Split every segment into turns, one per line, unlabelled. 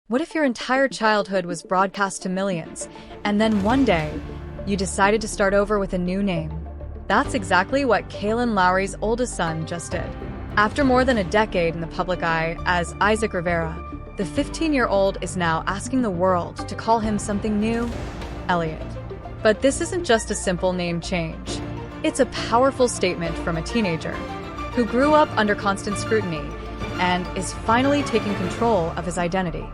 What if your entire childhood was broadcast to millions, and then one day, you decided to start over with a new name? That's exactly what Kailyn Lowry's oldest son just did. After more than a decade in the public eye as Isaac Rivera, the 15-year-old is now asking the world to call him something new, Elliott. But this isn't just a simple name change. It's a powerful statement from a teenager who grew up under constant scrutiny and is finally taking control of his identity.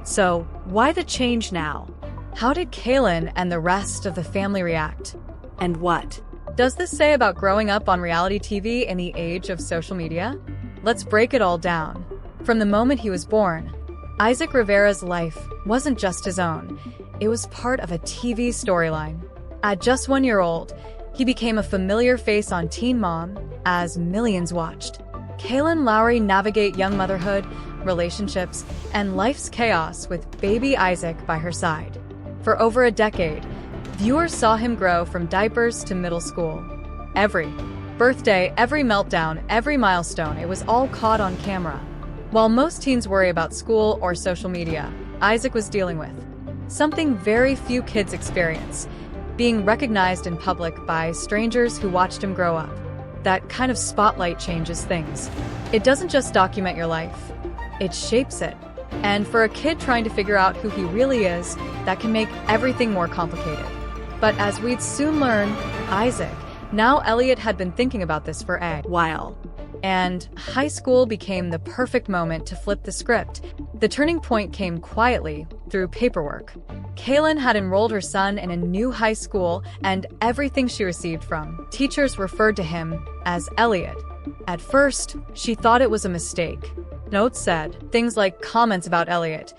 So, why the change now? How did Kailyn and the rest of the family react? And what does this say about growing up on reality TV in the age of social media? Let's break it all down. From the moment he was born, Isaac Rivera's life wasn't just his own. It was part of a TV storyline. At just 1 year old, he became a familiar face on Teen Mom as millions watched Kailyn Lowry navigate young motherhood, relationships, and life's chaos with baby Isaac by her side. For over a decade, viewers saw him grow from diapers to middle school. Every birthday, every meltdown, every milestone, it was all caught on camera. While most teens worry about school or social media, Isaac was dealing with something very few kids experience: being recognized in public by strangers who watched him grow up. That kind of spotlight changes things. It doesn't just document your life, it shapes it. And for a kid trying to figure out who he really is, that can make everything more complicated. But as we'd soon learn, Isaac, now Elliott, had been thinking about this for a while. And high school became the perfect moment to flip the script. The turning point came quietly, through paperwork. Kailyn had enrolled her son in a new high school, and everything she received from teachers referred to him as Elliott. At first, she thought it was a mistake. Notes said things like comments about Elliott,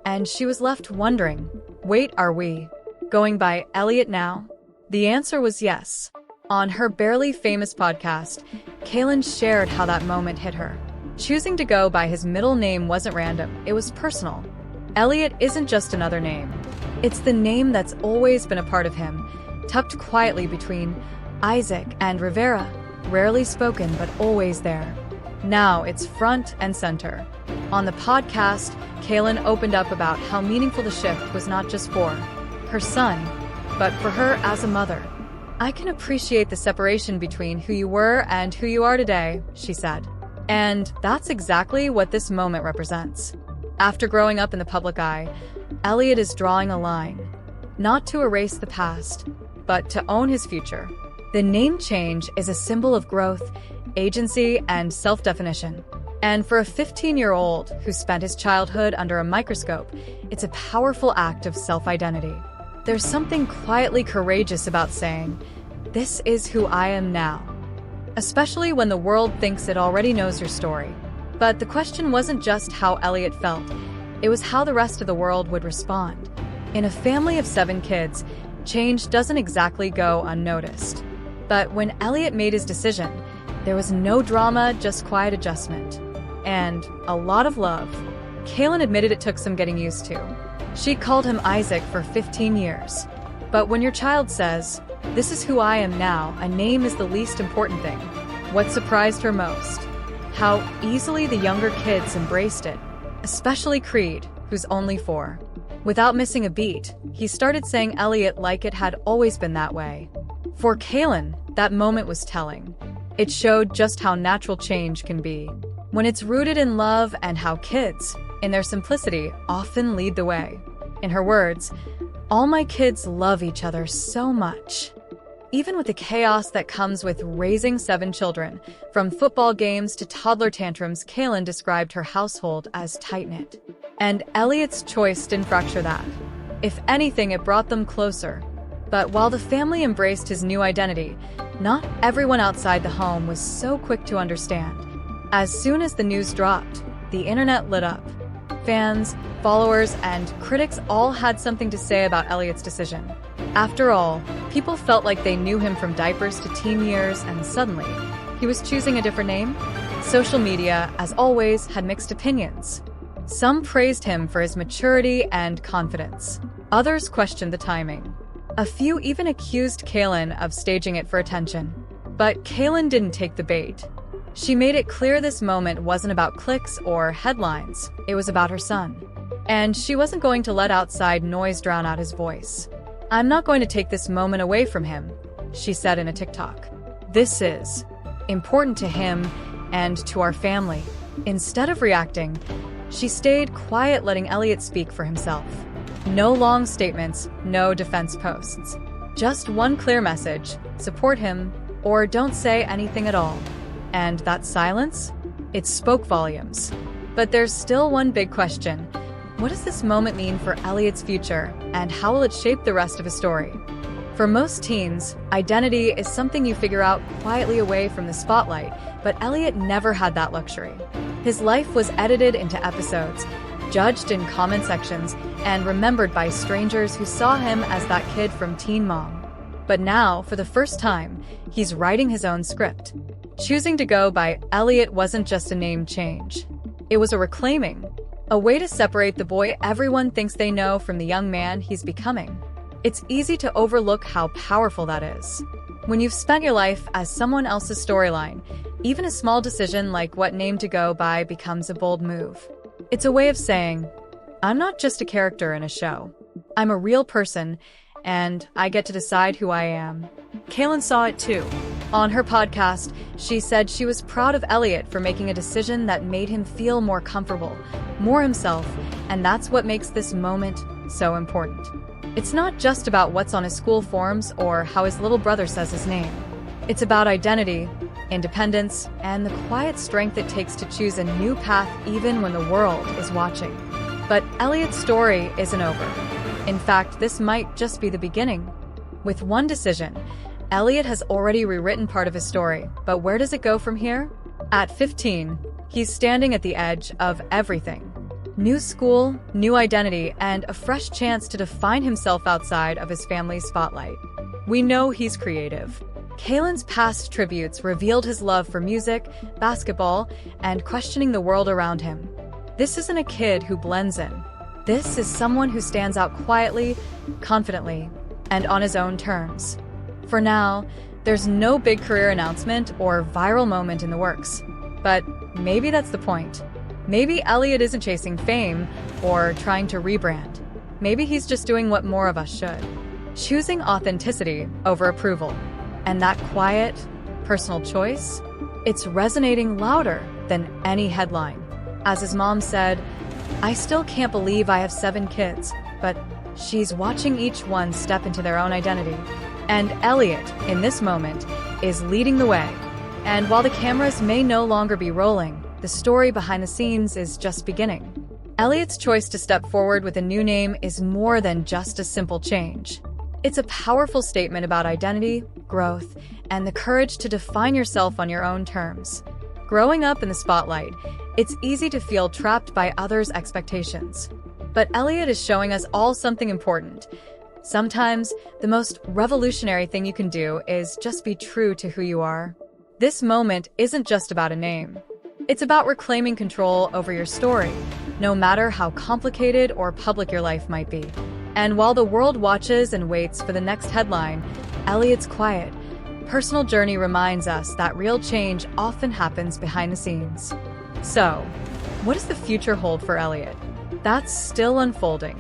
and she was left wondering, wait, are we going by Elliott now? The answer was yes. On her Barely Famous podcast, Kailyn shared how that moment hit her. Choosing to go by his middle name wasn't random, it was personal. Elliott isn't just another name. It's the name that's always been a part of him, tucked quietly between Isaac and Rivera, rarely spoken but always there. Now it's front and center. On the podcast, Kailyn opened up about how meaningful the shift was, not just for her son, but for her as a mother. "I can appreciate the separation between who you were and who you are today," she said. And that's exactly what this moment represents. After growing up in the public eye, Elliott is drawing a line, not to erase the past, but to own his future. The name change is a symbol of growth, agency, and self-definition. And for a 15-year-old who spent his childhood under a microscope, it's a powerful act of self-identity. There's something quietly courageous about saying, "This is who I am now," especially when the world thinks it already knows your story. But the question wasn't just how Elliott felt, it was how the rest of the world would respond. In a family of 7 kids, change doesn't exactly go unnoticed. But when Elliott made his decision, there was no drama, just quiet adjustment. And a lot of love. Kailyn admitted it took some getting used to. She called him Isaac for 15 years. But when your child says, "This is who I am now," a name is the least important thing. What surprised her most? How easily the younger kids embraced it, especially Creed, who's only 4. Without missing a beat, he started saying Elliott like it had always been that way. For Kailyn, that moment was telling. It showed just how natural change can be, when it's rooted in love, and how kids, in their simplicity, often lead the way. In her words, "All my kids love each other so much." Even with the chaos that comes with raising 7 children, from football games to toddler tantrums, Kailyn described her household as tight-knit. And Elliott's choice didn't fracture that. If anything, it brought them closer. But while the family embraced his new identity, not everyone outside the home was so quick to understand. As soon as the news dropped, the internet lit up. Fans, followers, and critics all had something to say about Elliott's decision. After all, people felt like they knew him from diapers to teen years, and suddenly, he was choosing a different name? Social media, as always, had mixed opinions. Some praised him for his maturity and confidence. Others questioned the timing. A few even accused Kailyn of staging it for attention. But Kailyn didn't take the bait. She made it clear this moment wasn't about clicks or headlines, it was about her son. And she wasn't going to let outside noise drown out his voice. "I'm not going to take this moment away from him," she said in a TikTok. "This is important to him and to our family." Instead of reacting, she stayed quiet, letting Elliott speak for himself. No long statements, no defense posts. Just one clear message: support him or don't say anything at all. And that silence? It spoke volumes. But there's still one big question. What does this moment mean for Elliott's future, and how will it shape the rest of his story? For most teens, identity is something you figure out quietly away from the spotlight, but Elliott never had that luxury. His life was edited into episodes, judged in comment sections, and remembered by strangers who saw him as that kid from Teen Mom. But now, for the first time, he's writing his own script. Choosing to go by Elliott wasn't just a name change. It was a reclaiming, a way to separate the boy everyone thinks they know from the young man he's becoming. It's easy to overlook how powerful that is. When you've spent your life as someone else's storyline, even a small decision like what name to go by becomes a bold move. It's a way of saying, I'm not just a character in a show. I'm a real person, and I get to decide who I am. Kailyn saw it too. On her podcast, she said she was proud of Elliott for making a decision that made him feel more comfortable, more himself, and that's what makes this moment so important. It's not just about what's on his school forms or how his little brother says his name. It's about identity, independence, and the quiet strength it takes to choose a new path even when the world is watching. But Elliott's story isn't over. In fact, this might just be the beginning. With one decision, Elliott has already rewritten part of his story, but where does it go from here? At 15, he's standing at the edge of everything. New school, new identity, and a fresh chance to define himself outside of his family's spotlight. We know he's creative. Kailyn's past tributes revealed his love for music, basketball, and questioning the world around him. This isn't a kid who blends in. This is someone who stands out quietly, confidently, and on his own terms. For now, there's no big career announcement or viral moment in the works. But maybe that's the point. Maybe Elliott isn't chasing fame or trying to rebrand. Maybe he's just doing what more of us should. Choosing authenticity over approval. And that quiet, personal choice, it's resonating louder than any headline. As his mom said, "I still can't believe I have 7 kids, but she's watching each one step into their own identity." And Elliott, in this moment, is leading the way. And while the cameras may no longer be rolling, the story behind the scenes is just beginning. Elliott's choice to step forward with a new name is more than just a simple change. It's a powerful statement about identity, growth, and the courage to define yourself on your own terms. Growing up in the spotlight, it's easy to feel trapped by others' expectations. But Elliott is showing us all something important. Sometimes, the most revolutionary thing you can do is just be true to who you are. This moment isn't just about a name. It's about reclaiming control over your story, no matter how complicated or public your life might be. And while the world watches and waits for the next headline, Elliott's quiet, personal journey reminds us that real change often happens behind the scenes. So, what does the future hold for Elliott? That's still unfolding.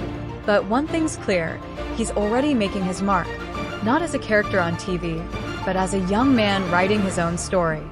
But one thing's clear, he's already making his mark, not as a character on TV, but as a young man writing his own story.